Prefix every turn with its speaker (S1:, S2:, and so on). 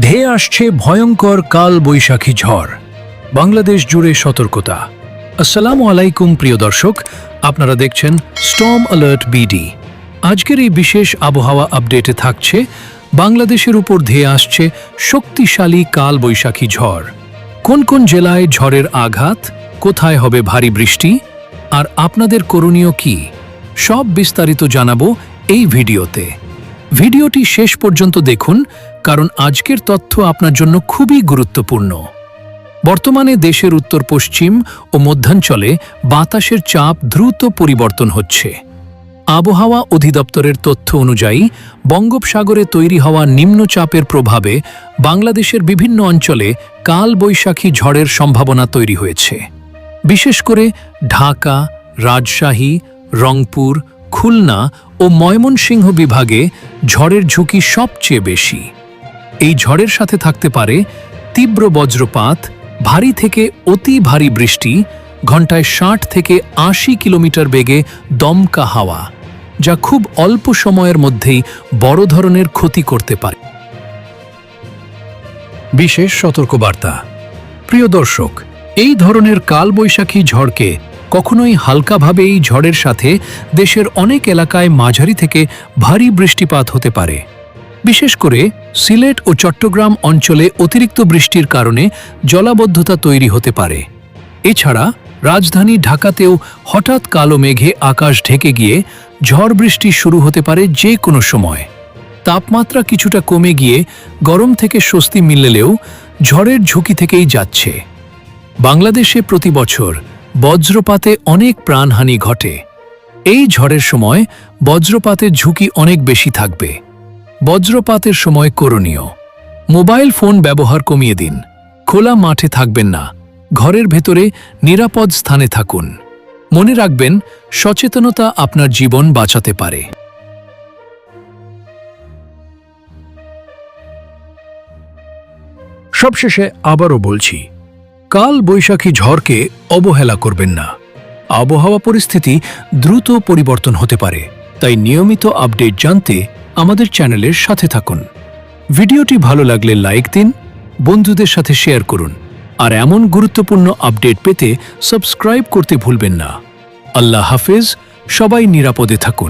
S1: ধেয়ে আসছে ভয়ঙ্কর কাল বৈশাখী ঝড়। বাংলাদেশ জুড়ে সতর্কতা। আসসালামু আলাইকুম প্রিয় দর্শক, আপনারা দেখছেন স্টর্ম অ্যালার্ট বিডি। আজকের এই বিশেষ আবহাওয়া আপডেটে থাকছে বাংলাদেশের উপর ধেয়ে আসছে শক্তিশালী কাল বৈশাখী ঝড়। কোন কোন জেলায় ঝড়ের আঘাত, কোথায় হবে ভারী বৃষ্টি, আর আপনাদের করণীয় কি, সব বিস্তারিত জানাবো এই ভিডিওতে। ভিডিওটি শেষ পর্যন্ত দেখুন, কারণ আজকের তথ্য আপনার জন্য খুবই গুরুত্বপূর্ণ। বর্তমানে দেশের উত্তর পশ্চিম ও মধ্যাঞ্চলে বাতাসের চাপ দ্রুত পরিবর্তন হচ্ছে। আবহাওয়া অধিদপ্তরের তথ্য অনুযায়ী বঙ্গোপসাগরে তৈরি হওয়া নিম্নচাপের প্রভাবে বাংলাদেশের বিভিন্ন অঞ্চলে কাল বৈশাখী ঝড়ের সম্ভাবনা তৈরি হয়েছে। বিশেষ করে ঢাকা, রাজশাহী, রংপুর, খুলনা ও ময়মনসিংহ বিভাগে ঝড়ের ঝুঁকি সবচেয়ে বেশি। এই ঝড়ের সাথে থাকতে পারে তীব্র বজ্রপাত, ভারী থেকে অতি ভারী বৃষ্টি, ঘন্টায় ৬০ থেকে ৮০ কিলোমিটার বেগে দমকা হাওয়া, যা খুব অল্প সময়ের মধ্যেই বড় ধরনের ক্ষতি করতে পারে। বিশেষ সতর্কবার্তা। প্রিয় দর্শক, এই ধরনের কালবৈশাখী ঝড়কে কখনোই হালকাভাবে এই ঝড়ের সাথে দেশের অনেক এলাকায় মাঝারি থেকে ভারী বৃষ্টিপাত হতে পারে। বিশেষ করে সিলেট ও চট্টগ্রাম অঞ্চলে অতিরিক্ত বৃষ্টির কারণে জলাবদ্ধতা তৈরি হতে পারে। এছাড়া রাজধানী ঢাকাতেও হঠাৎ কালো মেঘে আকাশ ঢেকে গিয়ে ঝড় বৃষ্টি শুরু হতে পারে যে কোনো সময়। তাপমাত্রা কিছুটা কমে গিয়ে গরম থেকে স্বস্তি মিললেও ঝড়ের ঝুঁকি থেকেই যাচ্ছে। বাংলাদেশে প্রতি বছর বজ্রপাতে অনেক প্রাণহানি ঘটে। এই ঝড়ের সময় বজ্রপাতের ঝুঁকি অনেক বেশি থাকবে। বজ্রপাতের সময় করণীয়: মোবাইল ফোন ব্যবহার কমিয়ে দিন, খোলা মাঠে থাকবেন না, ঘরের ভেতরে নিরাপদ স্থানে থাকুন। মনে রাখবেন, সচেতনতা আপনার জীবন বাঁচাতে পারে। সবশেষে আবারও বলছি, কাল বৈশাখী ঝড়কে অবহেলা করবেন না। আবহাওয়া পরিস্থিতি দ্রুত পরিবর্তন হতে পারে, তাই নিয়মিত আপডেট জানতে আমাদের চ্যানেলের সাথে থাকুন। ভিডিওটি ভালো লাগলে লাইক দিন, বন্ধুদের সাথে শেয়ার করুন, আর এমন গুরুত্বপূর্ণ আপডেট পেতে সাবস্ক্রাইব করতে ভুলবেন না। আল্লাহ হাফেজ, সবাই নিরাপদে থাকুন।